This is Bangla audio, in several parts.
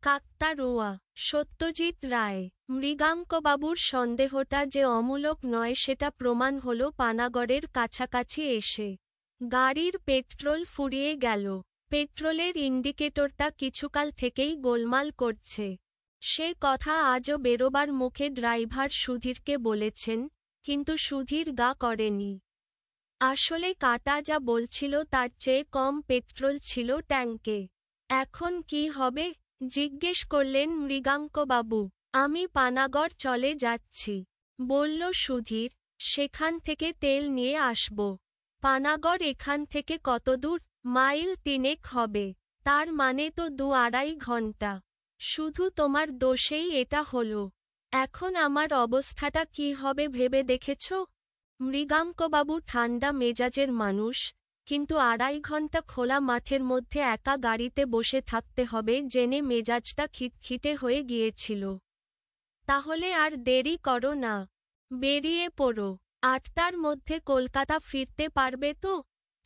কাকতাড়ুয়া। সত্যজিৎ রায়। মৃগাঙ্কবাবুর সন্দেহটা যে অমূলক নয় সেটা প্রমাণ হল পানাগড়ের কাছাকাছি এসে। গাড়ির পেট্রোল ফুরিয়ে গেল। পেট্রোলের ইন্ডিকেটরটা কিছুকাল থেকেই গোলমাল করছে। সে কথা আজও বেরোবার মুখে ড্রাইভার সুধীরকে বলেছেন, কিন্তু সুধীর গা করেনি। আসলে কাটা যা বলছিল তার চেয়ে কম পেট্রোল ছিল ট্যাঙ্কে। এখন কি হবে জিজ্ঞেস করলেন মৃগাঙ্কবাবু। আমি পানাগড় চলে যাচ্ছি, বলল সুধীর। সেখান থেকে তেল নিয়ে আসব। পানাগড় এখান থেকে কতদূর? মাইল 3 হবে। তার মানে তো 2-2.5 ঘন্টা। শুধু তোমার দোষেই এটা হলো। এখন আমার অবস্থাটা কি হবে ভেবে দেখেছ? মৃগাঙ্কবাবু ঠান্ডা মেজাজের মানুষ, কিন্তু 2.5 ঘন্টা খোলা মাঠের মধ্যে একা গাড়িতে বসে থাকতে হবে জেনে মেজাজটা খিটখিটে হয়ে গিয়েছিল। তাহলে আর দেরি করো না, বেরিয়ে পড়ো। 8টার মধ্যে কলকাতা ফিরতে পারবে তো?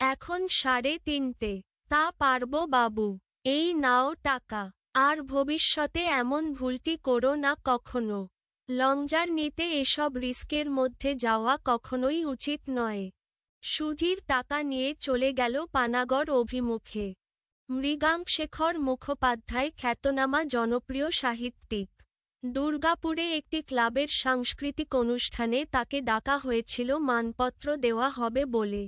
এখন 3:30। তা পারবো বাবু। এই নাও টাকা। আর ভবিষ্যতে এমন ভুলটি করো না কখনো। লং জার্নিতে এসব রিস্কের মধ্যে যাওয়া কখনোই উচিত নয়। সুধীর টাকা নিয়ে চলে গেল পানাগড় অভিমুখে। মৃগাঙ্কশেখর মুখোপাধ্যায় খ্যাতনামা জনপ্রিয় সাহিত্যিক। দুর্গাপুরে একটি ক্লাবের সাংস্কৃতিক অনুষ্ঠানে তাকে ডাকা হয়েছিল মানপত্র দেওয়া হবে বলে।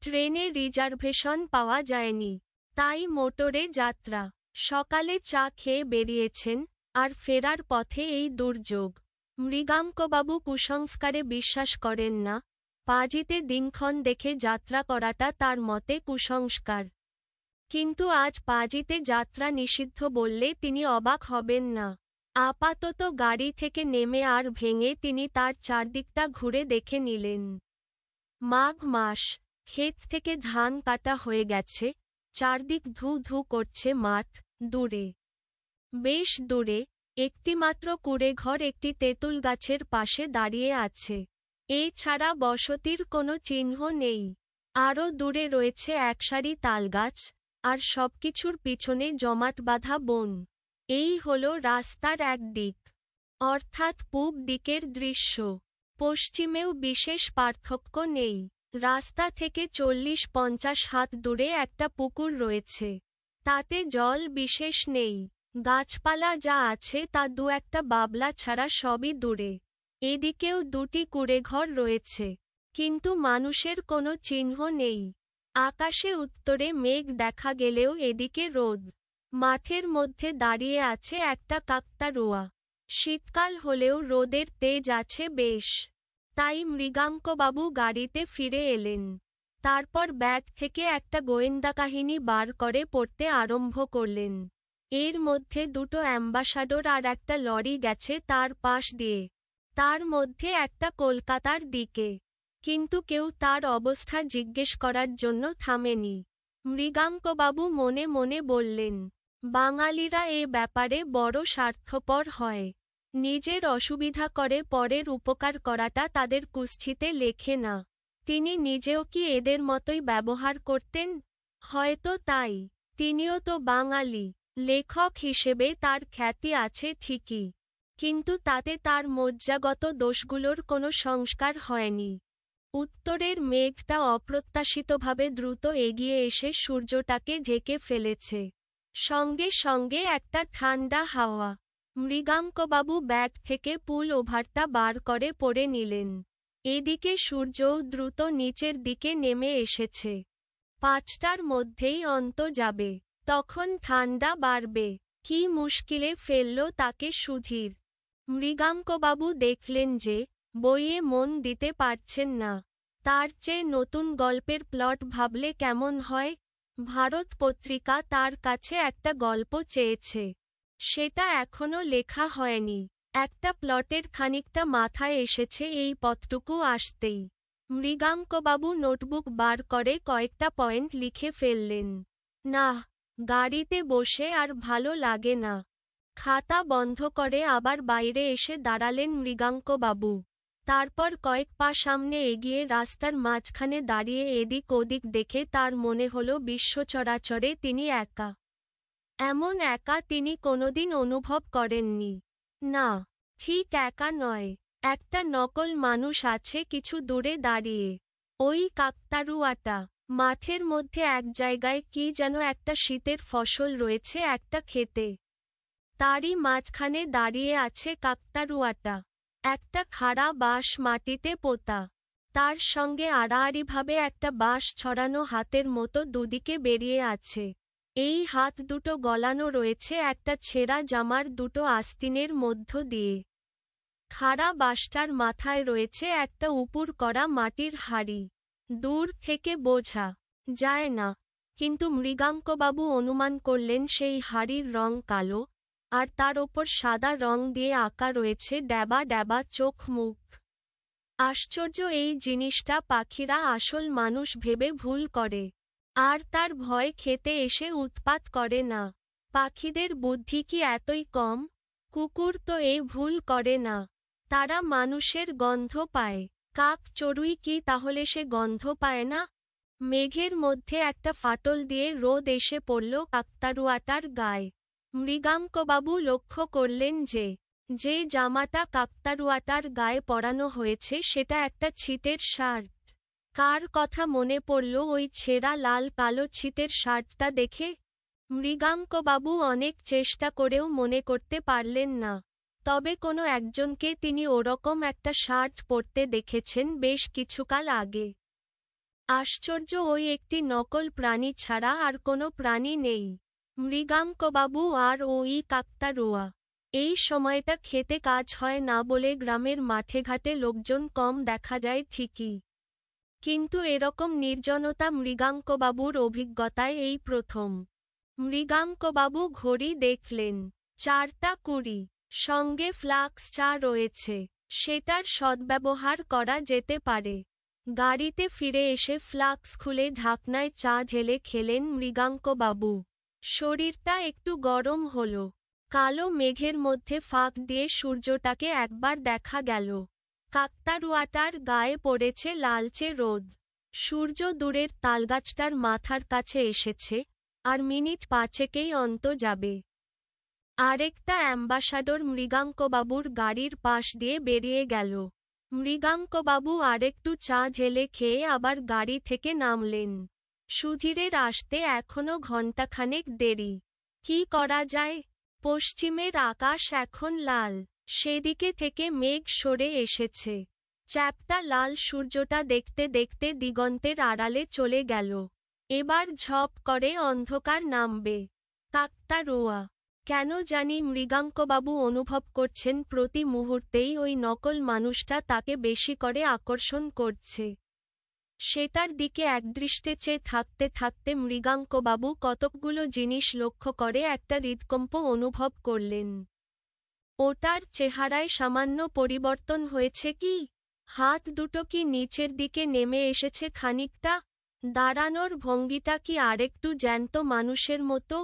ট্রেনে রিজার্ভেশন পাওয়া যায়নি, তাই মোটরে যাত্রা। সকালে চা খেয়ে বেরিয়েছেন, আর ফেরার পথে এই দুর্যোগ। মৃগাঙ্কবাবু কুসংস্কারে বিশ্বাস করেন না। পাজিতে দিনক্ষণ দেখে যাত্রা করাটা তার মতে কুসংস্কার। কিন্তু আজ পাজিতে যাত্রা নিষিদ্ধ বললে তিনি অবাক হবেন না। আপাতত গাড়ি থেকে নেমে আর ভেঙে তিনি তার চারদিকটা ঘুরে দেখে নিলেন। মাঘ মাস। ক্ষেত থেকে ধান কাটা হয়ে গেছে। চারদিক ধু ধু করছে মাঠ। দূরে, বেশ দূরে, একটিমাত্র কুঁড়েঘর একটি তেঁতুল গাছের পাশে দাঁড়িয়ে আছে। এছাড়া বসতির কোনো চিহ্ন নেই। আরও দূরে রয়েছে একসারি তালগাছ, আর সবকিছুর পিছনে জমাট বাঁধা বন। এই হল রাস্তার এক দিক, অর্থাৎ পূব দিকের দৃশ্য। পশ্চিমেও বিশেষ পার্থক্য নেই। রাস্তা থেকে 40-50 হাত দূরে একটা পুকুর রয়েছে। তাতে জল বিশেষ নেই। গাছপালা যা আছে তা 2-1টা বাবলা ছাড়া সবই দূরে। এদিকেও 2টি কুঁড়েঘর রয়েছে, কিন্তু মানুষের কোনো চিহ্ন নেই। আকাশে উত্তরে মেঘ দেখা গেলেও এদিকে রোদ। মাঠের মধ্যে দাঁড়িয়ে আছে একটা কাকতাড়ুয়া। শীতকাল হলেও রোদের তেজ আছে বেশ। তাই মৃগাঙ্কবাবু গাড়িতে ফিরে এলেন। তারপর ব্যাগ থেকে একটা গোয়েন্দাকাহিনী বার করে পড়তে আরম্ভ করলেন। এর মধ্যে 2টো অ্যাম্বাসাডর আর একটা লরি গেছে তার পাশ দিয়ে। তার মধ্যে একটা কলকাতার দিকে। কিন্তু কেউ তার অবস্থা জিজ্ঞেস করার জন্য থামেনি। মৃগাঙ্কবাবু মনে মনে বললেন, বাঙালিরা এ ব্যাপারে বড় স্বার্থপর হয়। নিজের অসুবিধা করে পরের উপকার করাটা তাদের কুষ্ঠিতে লেখে না। তিনি নিজেও কি এদের মতোই ব্যবহার করতেন? হয়তো তাই। তিনিও তো বাঙালি। লেখক হিসেবে তার খ্যাতি আছে ঠিকই, কিন্তু তাতে তার মজ্জাগত দোষগুলোর কোনো সংস্কার হয়নি। উত্তরের মেঘটা অপ্রত্যাশিতভাবে দ্রুত এগিয়ে এসে সূর্যটাকে ঢেকে ফেলেছে। সঙ্গে সঙ্গে একটা ঠান্ডা হাওয়া। মৃগাঙ্কবাবু ব্যাগ থেকে পুল ওভারটা বার করে পরে নিলেন। এদিকে সূর্যও দ্রুত নিচের দিকে নেমে এসেছে। 5টার মধ্যেই অন্ত যাবে। তখন ঠান্ডা বাড়বে। কি মুশকিলে ফেলল তাকে সুধীর। মৃগাঙ্কবাবু দেখলেন যে, বইয়ে মন দিতে পারছেন না। তার চেয়ে নতুন গল্পের প্লট ভাবলে কেমন হয়? ভারত পত্রিকা তার কাছে একটা গল্প চেয়েছে। সেটা এখনো লেখা হয়নি। একটা প্লটের খানিকটা মাথায় এসেছে এই পথটুকু আসতেই। মৃগাঙ্কবাবু নোটবুক বার করে কয়েকটা পয়েন্ট লিখে ফেললেন। নাহ, গাড়িতে বসে আর ভালো লাগে না। খাতা বন্ধ করে আবার বাইরে এসে দাঁড়ালেন মৃগাঙ্কবাবু। তারপর কয়েক পা সামনে এগিয়ে রাস্তার মাঝখানে দাঁড়িয়ে এদিক ওদিক দেখে তার মনে হলো বিশ্ব চরাচরে তিনি একা। এমন একা তিনি কোনোদিন অনুভব করেননি। না, ঠিক একা নয়, একটা নকল মানুষ আছে কিছু দূরে দাঁড়িয়ে। ওই কাকতাড়ুয়াটা। মাঠের মধ্যে এক জায়গায় কি যেন একটা শীতের ফসল রয়েছে একটা ক্ষেতে। তারই মাঝখানে দাঁড়িয়ে আছে কাকতাড়ুয়াটা। একটা খাড়া বাঁশ মাটিতে পোঁতা। তার সঙ্গে আড়াআড়িভাবে একটা বাঁশ ছড়ানো হাতের মতো দুদিকে বেরিয়ে আছে। এই হাত দুটো গলানো রয়েছে একটা ছেঁড়া জামার দুটো আস্তিনের মধ্য দিয়ে। খাড়া বাঁশটার মাথায় রয়েছে একটা উপুড় করা মাটির হাঁড়ি। দূর থেকে বোঝা যায় না, কিন্তু মৃগাঙ্কবাবু অনুমান করলেন সেই হাঁড়ির রং কালো, আর তার ওপর সাদা রং দিয়ে আঁকা রয়েছে ড্যাবা ড্যাবা চোখ মুখ। আশ্চর্য এই জিনিসটা পাখিরা আসল মানুষ ভেবে ভুল করে, আর তার ভয় খেতে এসে উৎপাত করে না। পাখিদের বুদ্ধি কি এতই কম? কুকুর তো এই ভুল করে না, তারা মানুষের গন্ধ পায়। কাক চড়ুই কি তাহলে সে গন্ধ পায় না? মেঘের মধ্যে একটা ফাটল দিয়ে রোদ এসে পড়ল কাকতাড়ুয়াটার গায়ে। মৃগাঙ্কবাবু লক্ষ্য করলেন যে জামাটা কাকতাড়ুয়াটার গায়ে পরানো হয়েছে সেটা একটা ছিটের শার্ট। কার কথা মনে পড়ল ওই ছেঁড়া লাল কালো ছিটের শার্টটা দেখে? মৃগাঙ্কবাবু অনেক চেষ্টা করেও মনে করতে পারলেন না, তবে কোনো একজনকে তিনি ওরকম একটা শার্ট পরতে দেখেছেন বেশ কিছুকাল আগে। আশ্চর্য, ওই একটি নকল প্রাণী ছাড়া আর কোনো প্রাণী নেই। মৃগাঙ্কবাবু আর ওই কাকতাড়ুয়া। এই সময়টা খেতে কাজ হয় না বলে গ্রামের মাঠে ঘাটে লোকজন কম দেখা যায় ঠিকই, কিন্তু এরকম নির্জনতা মৃগাঙ্কবাবুর অভিজ্ঞতায় এই প্রথম। মৃগাঙ্কবাবু ঘড়ি দেখলেন, 4:20। সঙ্গে ফ্লাক্স চা রয়েছে, সেটার সদ্ব্যবহার করা যেতে পারে। গাড়িতে ফিরে এসে ফ্লাক্স খুলে ঢাকনায় চা ঢেলে খেলেন মৃগাঙ্কবাবু। শরীরটা একটু গরম হল। কালো মেঘের মধ্যে ফাঁক দিয়ে সূর্যটাকে একবার দেখা গেল। কাকতাড়ুয়াটার গায়ে পড়েছে লালচে রোদ। সূর্য দূরের তালগাছটার মাথার কাছে এসেছে, আর মিনিট 5-একেই অন্ত যাবে। আরেকটা অ্যাম্বাসাডর মৃগাঙ্কবাবুর গাড়ির পাশ দিয়ে বেরিয়ে গেল। মৃগাঙ্কবাবু আরেকটু চা ঢেলে খেয়ে আবার গাড়ি থেকে নামলেন। সুধীরের আসতে এখনো ঘণ্টাখানেক দেরি। কি করা যায়? পশ্চিমের আকাশ এখন লাল, সেদিকে থেকে মেঘ সরে এসেছে। চ্যাপ্টা লাল সূর্যটা দেখতে দেখতে দিগন্তের আড়ালে চলে গেল। এবার ঝপ করে অন্ধকার নামবে। কাকতাড়ুয়া। কেন জানি মৃগাঙ্কবাবু অনুভব করছেন প্রতি মুহূর্তেই ওই নকল মানুষটা তাকে বেশি করে আকর্ষণ করছে। সেটার দিকে একদৃষ্টে চেয়ে থাকতে থাকতে মৃগাঙ্কবাবু কতকগুলো জিনিস লক্ষ্য করে একটা হৃদকম্প অনুভব করলেন। ওটার চেহারায় সামান্য পরিবর্তন হয়েছে কি? হাত দুটো কি নিচের দিকে নেমে এসেছে খানিকটা? দাঁড়ানোর ভঙ্গিটা কি আরেকটু জ্যান্ত মানুষের মতো?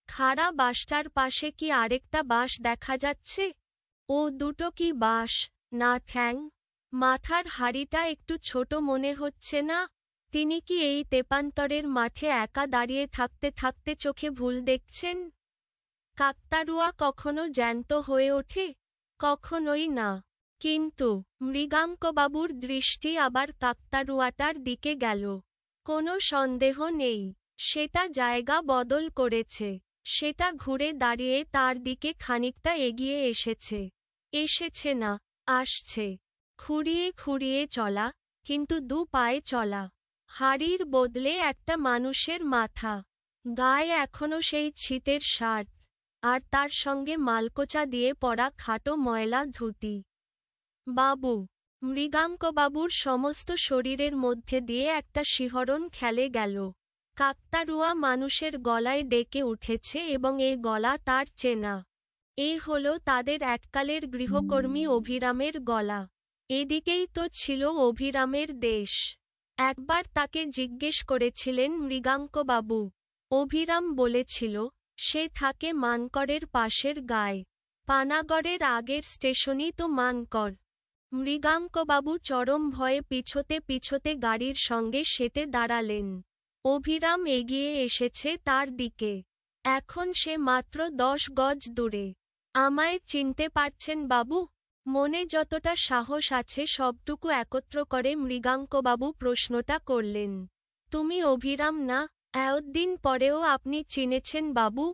খাড়া বাঁশটার পাশে কি আরেকটা বাঁশ দেখা যাচ্ছে? ও দুটো কি বাঁশ, না ঠ্যাং? মাথার হাঁড়িটা একটু ছোট মনে হচ্ছে না? তিনি কি এই তেপান্তরের মাঠে একা দাঁড়িয়ে থাকতে থাকতে চোখে ভুল দেখছেন? কাকতাড়ুয়া কখনো জ্যান্ত হয়ে ওঠে? কখনোই না। কিন্তু মৃগাঙ্কবাবুর দৃষ্টি আবার কাকতাড়ুয়াটার দিকে গেল। কোনো সন্দেহ নেই, সেটা জায়গা বদল করেছে। সেটা ঘুরে দাঁড়িয়ে তার দিকে খানিকটা এগিয়ে এসেছে না, আসছে। খুঁড়িয়ে খুঁড়িয়ে চলা, কিন্তু দু পায়ে চলা। হাঁড়ির বদলে একটা মানুষের মাথা। গায়ে এখনো সেই ছিটের শার্ট, আর তার সঙ্গে মালকোচা দিয়ে পরা খাটো ময়লা ধুতি। বাবু। মৃগাঙ্কবাবুর সমস্ত শরীরের মধ্যে দিয়ে একটা শিহরণ খেলে গেল। কাকতাড়ুয়া মানুষের গলায় ডেকে উঠেছে এবং এ গলা তার চেনা। এ হল তাদের এককালের গৃহকর্মী অভিরামের গলা। এদিকেই তো ছিল অভিরামের দেশ। একবার তাকে জিজ্ঞেস করেছিলেন মৃগাঙ্কবাবু। অভিরাম বলেছিল, সে থাকে মানকরের পাশের গায়ে। পানাগড়ের আগের স্টেশনই তো মানকর। মৃগাঙ্কবাবু চরম ভয়ে পিছোতে পিছোতে গাড়ির সঙ্গে সেটে দাঁড়ালেন। অভিরাম এগিয়ে এসেছে তার দিকে। এখন সে মাত্র 10 গজ দূরে। আমায় চিনতে পারছেন বাবু? মনে যতটা সাহস আছে সবটুকু একত্র করে মৃগাঙ্কবাবু প্রশ্নটা করলেন। তুমি অভিরাম না? এতদিন পরেও আপনি চিনেছেন বাবু?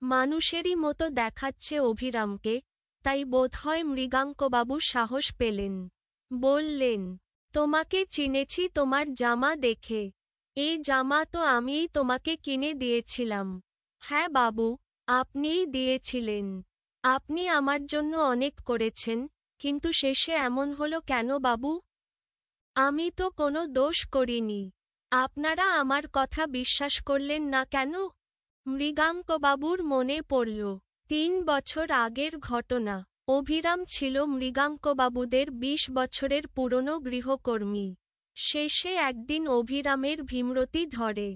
মানুষেরই মতো দেখাচ্ছে অভিরামকে, তাই বোধহয় মৃগাঙ্কবাবু সাহস পেলেন। বললেন, তোমাকে চিনেছি তোমার জামা দেখে। এই জামা তো আমিই তোমাকে কিনে দিয়েছিলাম। হ্যাঁ বাবু, আপনিই দিয়েছিলেন। আপনি আমার জন্য অনেক করেছেন, কিন্তু শেষে এমন হলো কেন বাবু? আমি তো কোনো দোষ করিনি। আপনারা আমার কথা বিশ্বাস করলেন না কেন? মৃগাঙ্কবাবুর মনে পড়ল 3 বছর আগের ঘটনা। অভিরাম ছিল মৃগাঙ্কবাবুদের 20 বছরের পুরনো গৃহকর্মী। শেষে একদিন অভিরামের ভীমরতি ধরে।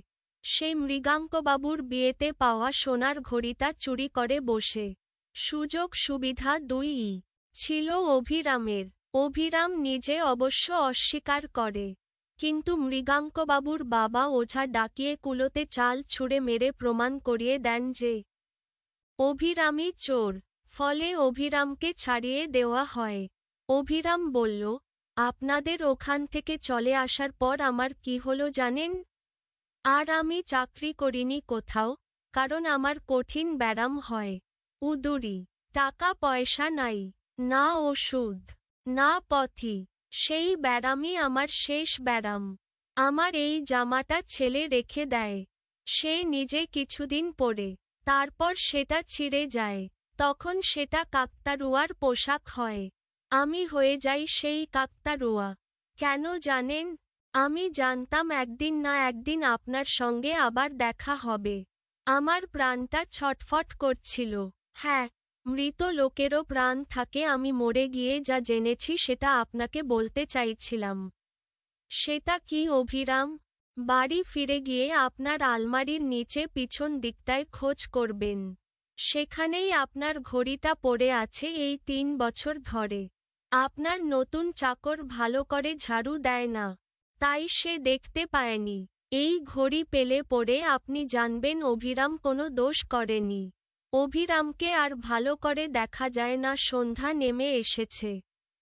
সে মৃগাঙ্কবাবুর বিয়েতে পাওয়া সোনার ঘড়িটা চুরি করে বসে। সুযোগ সুবিধা দুইই ছিল অভিরামের। অভিরাম নিজে অবশ্য অস্বীকার করে, কিন্তু মৃগাঙ্কবাবুর বাবা ওঝা ডাকিয়ে কুলোতে চাল ছুঁড়ে মেরে প্রমাণ করিয়ে দেন যে অভিরামই চোর। ফলে অভিরামকে ছাড়িয়ে দেওয়া হয়। অভিরাম বলল, আপনাদের ওখান থেকে চলে আসার পর আমার কি হলো জানেন? আর আমি চাকরি করিনি কোথাও, কারণ আমার কঠিন ব্যারাম হয়। উদুরি। টাকা পয়সা নাই, না ওষুধ, না পথি। সেই ব্যারামই আমার শেষ ব্যারাম। আমার এই জামাটা ছেলে রেখে দেয়। সে নিজে কিছুদিন পরে, তারপর সেটা ছিঁড়ে যায়। তখন সেটা কাকতাড়ুয়ার পোশাক হয়। আমি হয়ে যাই সেই কাকতাড়ুয়া। কেন জানেন? আমি জানতাম একদিন না একদিন আপনার সঙ্গে আবার দেখা হবে। আমার প্রাণটা ছটফট করছিল। হ্যাঁ, মৃত লোকেরও প্রাণ থাকে। আমি মরে গিয়ে যা জেনেছি সেটা আপনাকে বলতে চাইছিলাম। সেটা কি অভিরাম? বাড়ি ফিরে গিয়ে আপনার আলমারির নিচে পিছন দিকটায় খোঁজ করবেন। সেখানেই আপনার ঘড়িটা পড়ে আছে এই 3 বছর ধরে। আপনার নতুন চাকর ভালো করে ঝাড়ু দেয় না, তাই সে দেখতে পায়নি। এই ঘড়ি পেলে পড়ে আপনি জানবেন অভিরাম কোনো দোষ করেনি। অভিরামকে আর ভালো করে দেখা যায় না। সন্ধ্যা নেমে এসেছে।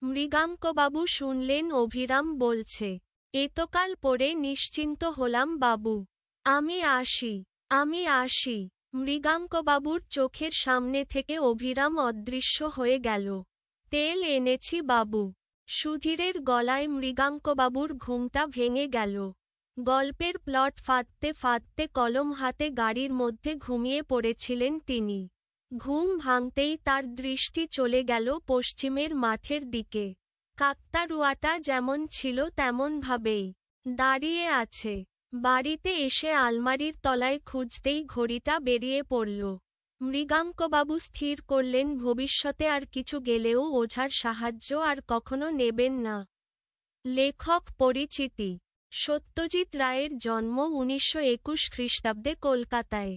মৃগাঙ্কবাবু শুনলেন অভিরাম বলছে, এতকাল পরে নিশ্চিন্ত হলাম বাবু। আমি আসি, আমি আসি। মৃগাঙ্কবাবুর চোখের সামনে থেকে অভিরাম অদৃশ্য হয়ে গেল। তেল এনেছি বাবু। সুধীরের গলায় মৃগাঙ্কবাবুর ঘুমটা ভেঙে গেল। গল্পের প্লট ফাঁদতে ফাঁদতে কলম হাতে গাড়ির মধ্যে ঘুমিয়ে পড়েছিলেন তিনি। ঘুম ভাঙতেই তার দৃষ্টি চলে গেল পশ্চিমের মাঠের দিকে। কাকতাড়ুয়াটা যেমন ছিল তেমনভাবেই দাঁড়িয়ে আছে। বাড়িতে এসে আলমারির তলায় খুঁজতেই ঘড়িটা বেরিয়ে পড়ল। মৃগাঙ্কবাবু স্থির করলেন ভবিষ্যতে আর কিছু গেলেও ওঝার সাহায্য আর কখনো নেবেন না। লেখক পরিচিতি। সত্যজিৎ রায়ের জন্ম 1921 খ্রিস্টাব্দে কলকাতায়।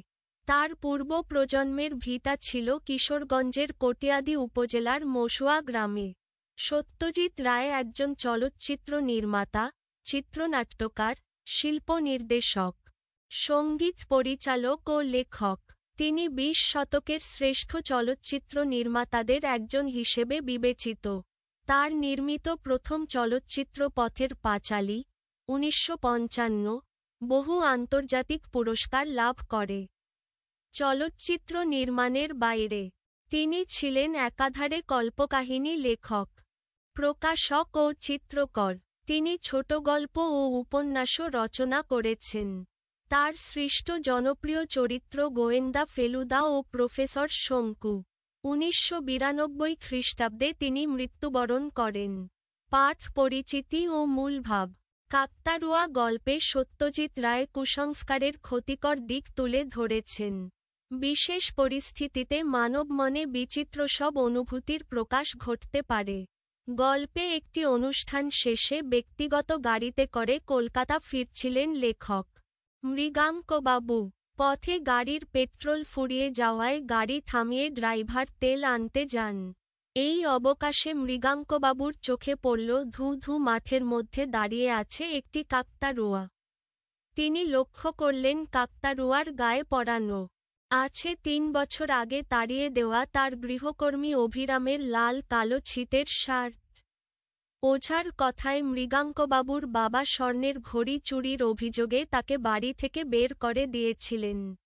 তার পূর্ব প্রজন্মের ভিটা ছিল কিশোরগঞ্জের কটিয়াদি উপজেলার মসুয়া গ্রামে। সত্যজিৎ রায় একজন চলচ্চিত্র নির্মাতা, চিত্রনাট্যকার, শিল্প নির্দেশক, সঙ্গীত পরিচালক ও লেখক। তিনি 20 শতকের শ্রেষ্ঠ চলচ্চিত্র নির্মাতাদের একজন হিসেবে বিবেচিত। তার নির্মিত প্রথম চলচ্চিত্র পথের পাঁচালী 1955 বহু আন্তর্জাতিক পুরস্কার লাভ করে। চলচ্চিত্র নির্মাণের বাইরে তিনি ছিলেন একাধারে কল্পকাহিনী লেখক, প্রকাশক ও চিত্রকর। তিনি ছোটগল্প ও উপন্যাসও রচনা করেছেন। তার সৃষ্ট জনপ্রিয় চরিত্র গোয়েন্দা ফেলুদা ও প্রফেসর শঙ্কু। 1992 খ্রিস্টাব্দে তিনি মৃত্যুবরণ করেন। পাঠ পরিচিতি ও মূলভাব। কাকতাড়ুয়া গল্পে সত্যজিৎ রায় কুসংস্কারের ক্ষতিকর দিক তুলে ধরেছেন। বিশেষ পরিস্থিতিতে মানব মনে বিচিত্র সব অনুভূতির প্রকাশ ঘটতে পারে। গল্পে একটি অনুষ্ঠান শেষে ব্যক্তিগত গাড়িতে করে কলকাতা ফিরছিলেন লেখক মৃগাঙ্কবাবু। পথে গাড়ির পেট্রোল ফুরিয়ে যাওয়ায় গাড়ি থামিয়ে ড্রাইভার তেল আনতে যান। এই অবকাশে মৃগাঙ্কবাবুর চোখে পড়ল ধু ধু মাঠের মধ্যে দাঁড়িয়ে আছে একটি কাকতাড়ুয়া। তিনি লক্ষ্য করলেন কাকতাড়ুয়ার গায়ে পরানো আছে ৩ বছর আগে তাড়িয়ে দেওয়া তার গৃহকর্মী অভিরামের লাল কালো ছিটের শার্ট। ওঝার কথায় মৃগাঙ্কবাবুর বাবা স্বর্ণের ঘড়ি চুরির অভিযোগে তাকে বাড়ি থেকে বের করে দিয়েছিলেন।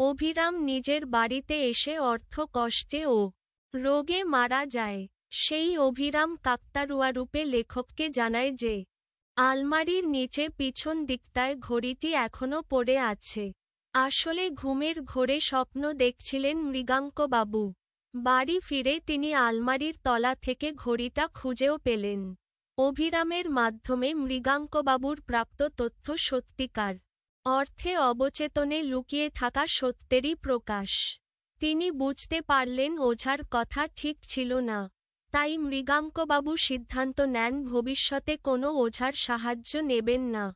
অভিরাম নিজের বাড়িতে এসে অর্থকষ্টে ও রোগে মারা যায়। সেই অভিরাম কাকতাড়ুয়া রূপে লেখককে জানায় যে আলমারির নিচে পিছন দিকটায় ঘড়িটি এখনো পড়ে আছে। আসলে ঘুমের ঘোরে স্বপ্ন দেখছিলেন মৃগাঙ্কবাবু। বাড়ি ফিরে তিনি আলমারির তলা থেকে ঘড়িটা খুঁজেও পেলেন। অভিরামের মাধ্যমে মৃগাঙ্কবাবুর প্রাপ্ত তথ্য সত্যিকার অর্থে অবচেতনে লুকিয়ে থাকা সত্যেরই প্রকাশ। তিনি বুঝতে পারলেন ওঝার কথা ঠিক ছিল না। তাই মৃগাঙ্কবাবু সিদ্ধান্ত নেন ভবিষ্যতে কোনো ওঝার সাহায্য নেবেন না।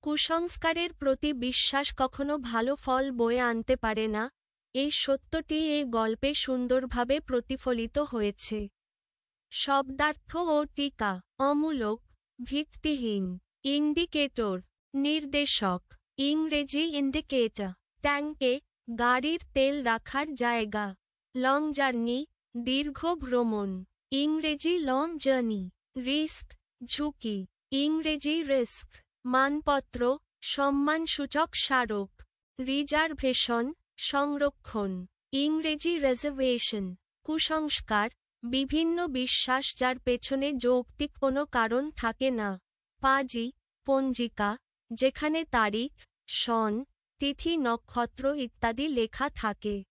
কুসংস্কারের প্রতি বিশ্বাস কখনো ভালো ফল বয়ে আনতে পারে না, এই সত্যটি এই গল্পে সুন্দরভাবে প্রতিফলিত হয়েছে। শব্দার্থ ও টিকা। অমূলক, ভিত্তিহীন। ইন্ডিকেটর, নির্দেশক। ইংরেজি ইন্ডিকেটর, ট্যাঙ্কে গাড়ির তেল রাখার জায়গা। লং জার্নি, দীর্ঘ ভ্রমণ। ইংরেজি লং জার্নি। রিস্ক, ঝুঁকি। ইংরেজি রিস্ক। মানপত্র, সম্মানসূচক স্মারক। রিজার্ভেশন, সংরক্ষণ। ইংরেজি রিজার্ভেশন। কুসংস্কার, বিভিন্ন বিশ্বাস যার পেছনে যৌক্তিক কোনো কারণ থাকে না। পাঁজি, পঞ্জিকা, যেখানে তারিখ, সন, তিথি নক্ষত্র ইত্যাদি লেখা থাকে।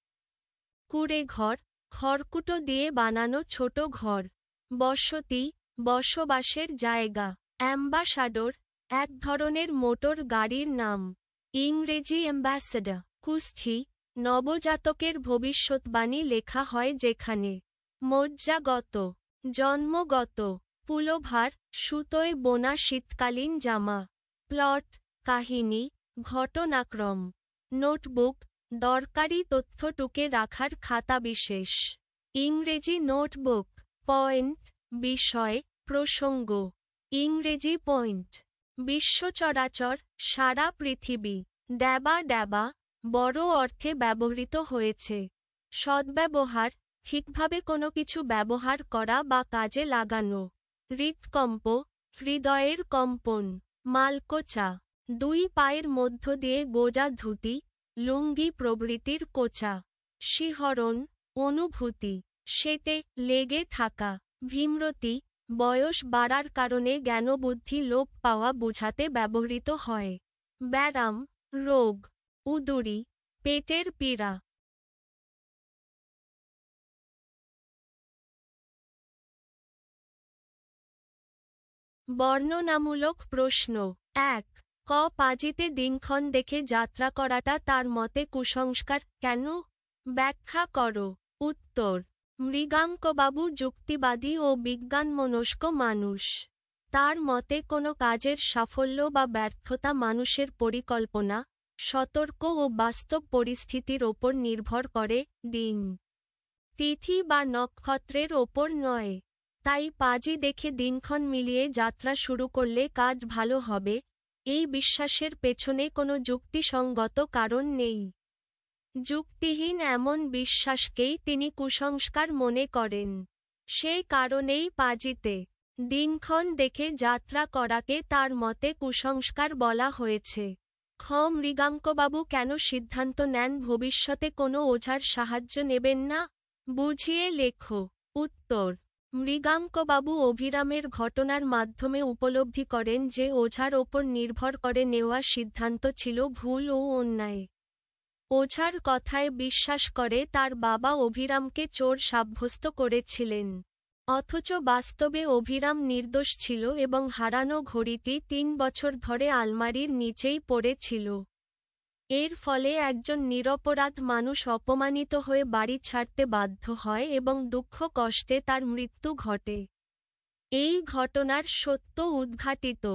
কুঁড়েঘর, খড়কুটো দিয়ে বানানো ছোট ঘর। বসতি, বসবাসের জায়গা। অ্যাম্বাসাডর, এক ধরনের মোটর গাড়ির নাম। ইংরেজি অ্যাম্বাসেডর। কুষ্ঠি, নবজাতকের ভবিষ্যৎবাণী লেখা হয় যেখানে। মজ্জাগত, জন্মগত। পুলোভার, সুতোয় বোনা শীতকালীন জামা। প্লট, কাহিনী, ঘটনাক্রম। নোটবুক, দরকারি তথ্য টুকে রাখার খাতা বিশেষ। ইংরেজি নোটবুক। পয়েন্ট, বিষয়, প্রসঙ্গ। ইংরেজি পয়েন্ট। বিশ্বচরাচর, সারা পৃথিবী। ড্যাবা ড্যাবা, বড় অর্থে ব্যবহৃত হয়েছে। সদ্ব্যবহার, ঠিকভাবে কোনো কিছু ব্যবহার করা বা কাজে লাগানো। হৃৎকম্প, হৃদয়ের কম্পন। মালকোচা, দুই পায়ের মধ্য দিয়ে গোজা ধুতি, লুঙ্গি প্রভৃতির কোচা। শিহরণ, অনুভূতি, সেটে, লেগে থাকা। ভীমরতি, বয়স বাড়ার কারণে জ্ঞানবুদ্ধি লোপ পাওয়া বোঝাতে ব্যবহৃত হয়। ব্যারাম, রোগ। উদুরি, পেটের পীড়া। বর্ণনামূলক প্রশ্ন। ১. ক পাঁজিতে দিনক্ষণ দেখে যাত্রা করাটা তার মতে কুসংস্কার কেন? ব্যাখ্যা করো। উত্তর। মৃগাঙ্কবাবু যুক্তিবাদী ও বিজ্ঞানমনস্ক মানুষ। তার মতে কোনো কাজের সাফল্য বা ব্যর্থতা মানুষের পরিকল্পনা, সতর্ক ও বাস্তব পরিস্থিতির ওপর নির্ভর করে, দিন, তিথি বা নক্ষত্রের ওপর নয়। তাই পাঁজি দেখে দিনক্ষণ মিলিয়ে যাত্রা শুরু করলে কাজ ভালো হবে, এই বিশ্বাসের পেছনে কোনো যুক্তিসঙ্গত কারণ নেই। যুক্তিহীন এমন বিশ্বাসকেই তিনি কুসংস্কার মনে করেন। সেই কারণেই পাঁজিতে দিনক্ষণ দেখে যাত্রা করাকে তার মতে কুসংস্কার বলা হয়েছে। খ মৃগাঙ্কবাবু কেন সিদ্ধান্ত নেন ভবিষ্যতে কোনো ওঝার সাহায্য নেবেন না? বুঝিয়ে লেখো। উত্তর। মৃগাঙ্কবাবু অভিরামের ঘটনার মাধ্যমে উপলব্ধি করেন যে ওঝার ওপর নির্ভর করে নেওয়া সিদ্ধান্ত ছিল ভুল ও অন্যায়। ওঝার কথায় বিশ্বাস করে তার বাবা অভিরামকে চোর সাব্যস্ত করেছিলেন। অথচ বাস্তবে অভিরাম নির্দোষ ছিল এবং হারানো ঘড়িটি ৩ বছর ধরে আলমারির নিচেই পড়ে ছিল। এর ফলে একজন নিরপরাধ মানুষ অপমানিত হয়ে বাড়ি ছাড়তে বাধ্য হয় এবং দুঃখ কষ্টে তার মৃত্যু ঘটে। এই ঘটনার সত্য উদ্ঘাটিত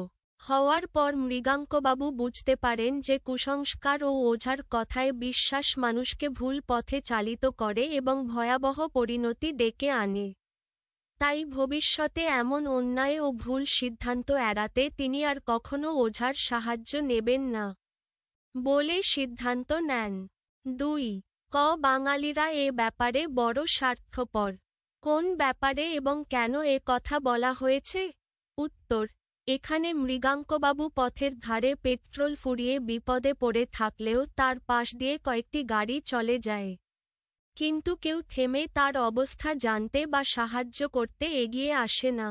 হওয়ার পর মৃগাঙ্কবাবু বুঝতে পারেন যে কুসংস্কার ও ওঝার কথায় বিশ্বাস মানুষকে ভুল পথে চালিত করে এবং ভয়াবহ পরিণতি ডেকে আনে। তাই ভবিষ্যতে এমন অন্যায় ও ভুল সিদ্ধান্ত এড়াতে তিনি আর কখনো ওঝার সাহায্য নেবেন না বলে সিদ্ধান্ত নেন। ২. বাঙালিরা এ ব্যাপারে বড় স্বার্থপর। কোন ব্যাপারে এবং কেন এ কথা বলা হয়েছে? উত্তর: এখানে মৃগাঙ্কবাবু পথের ধারে পেট্রোল ফুরিয়ে বিপদে পড়ে থাকলেও তার পাশ দিয়ে কয়েকটি গাড়ি চলে যায়। কিন্তু কেউ থেমে তার অবস্থা জানতে বা সাহায্য করতে এগিয়ে আসে না।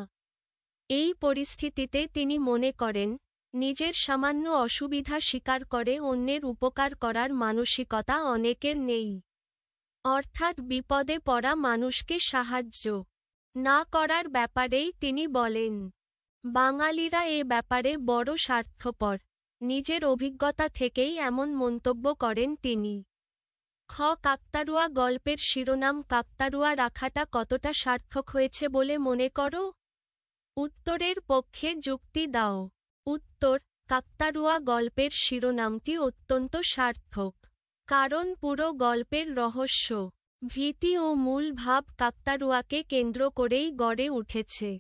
এই পরিস্থিতিতে তিনি মনে করেন, নিজের সামান্য অসুবিধা স্বীকার করে অন্যের উপকার করার মানসিকতা অনেকের নেই। অর্থাৎ বিপদে পড়া মানুষকে সাহায্য না করার ব্যাপারেই তিনি বলেন। বাঙালিরা এ ব্যাপারে বড় স্বার্থপর। নিজের অভিজ্ঞতা থেকেই এমন মন্তব্য করেন তিনি। কাকতাড়ুয়া গল্পের শিরোনাম কাকতাড়ুয়া রাখাটা কতটা সার্থক হয়েছে বলে মনে করো? উত্তরের পক্ষে যুক্তি দাও। উত্তর: কাকতাড়ুয়া গল্পের শিরোনামটি অত্যন্ত সার্থক। কারণ পুরো গল্পের রহস্য, ভীতি ও মূল ভাব কাকতাড়ুয়াকে কেন্দ্র করেই গড়ে উঠেছে।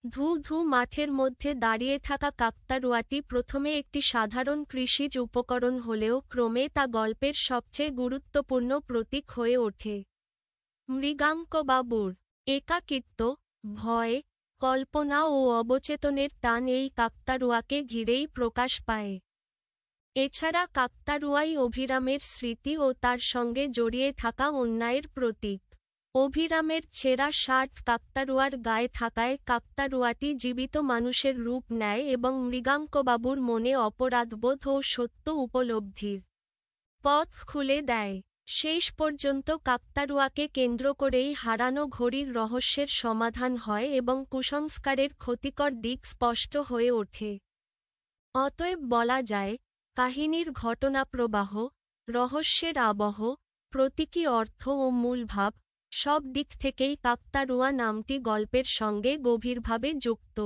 ধু ধু মাঠের মধ্যে দাঁড়িয়ে থাকা কাকতাড়ুয়াটি প্রথমে একটি সাধারণ কৃষিজ উপকরণ হলেও ক্রমে তা গল্পের সবচেয়ে গুরুত্বপূর্ণ প্রতীক হয়ে ওঠে। মৃগাঙ্কবাবুর একাকিত্ব, ভয়, কল্পনা ও অবচেতনের টান এই কাকতাড়ুয়াকে ঘিরেই প্রকাশ পায়। এছাড়া কাকতাড়ুয়াই অভিরামের স্মৃতি ও তার সঙ্গে জড়িয়ে থাকা অন্যায়ের প্রতীক। অভিরামের ছেঁড়া শার্ট কাকতাড়ুয়ার গায়ে থাকায় কাকতাড়ুয়াটি জীবিত মানুষের রূপ নেয় এবং মৃগাঙ্কবাবুর মনে অপরাধবোধ ও সত্য উপলব্ধির পথ খুলে দেয়। শেষ পর্যন্ত কাকতাড়ুয়াকে কেন্দ্র করেই হারানো ঘড়ির রহস্যের সমাধান হয় এবং কুসংস্কারের ক্ষতিকর দিক স্পষ্ট হয়ে ওঠে। অতএব বলা যায়, কাহিনীর ঘটনাপ্রবাহ, রহস্যের আবহ, প্রতীকী অর্থ ও মূল ভাব, সব দিক থেকেই কাকতাড়ুয়া নামটি গল্পের সঙ্গে গভীরভাবে যুক্ত।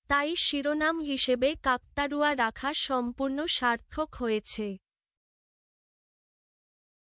তাই শিরোনাম হিসেবে কাকতাড়ুয়া রাখা সম্পূর্ণ সার্থক হয়েছে।